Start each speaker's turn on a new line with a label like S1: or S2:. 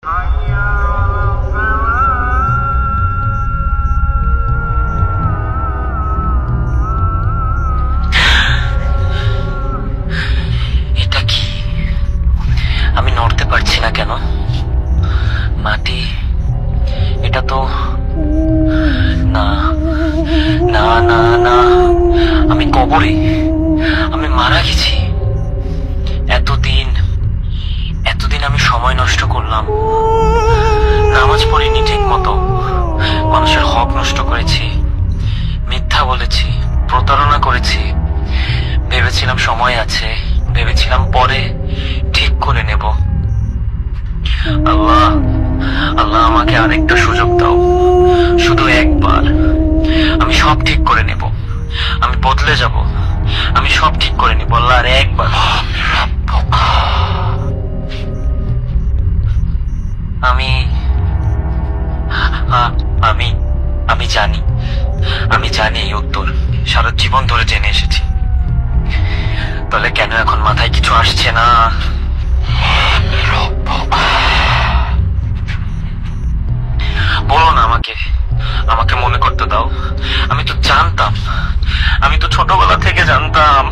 S1: এটা কি? আমি নড়তে পারছি না কেন? মাটি, এটা তো না, না না না, আমি কবরে, আমি মারা গেছি। এতদিন এতদিন আমি সময় নষ্ট করলাম, নামাজ পড়িনি ঠিক মতো, মানুষের হক নষ্ট করেছি, মিথ্যা বলেছি, প্রতারণা করেছি। ভেবেছিলাম সময় আছে, ভেবেছিলাম পরে ঠিক করে নেব। আল্লাহ, আল্লাহ আমাকে আরেকটা সুযোগ দাও, শুধু একবার। আমি সব ঠিক করে নেব, আমি বদলে যাব, আমি সব ঠিক করে নেব। আল্লাহ, আর একবার। আমি আমি আমি জানি, আমি জানি এই উত্তর, সারা জীবন ধরে জেনে এসেছি। তাহলে কেন এখন মাথায় কিছু আসছে না? বলো না আমাকে, আমাকে মনে করতে দাও। আমি তো জানতাম, আমি তো ছোটবেলা থেকে জানতাম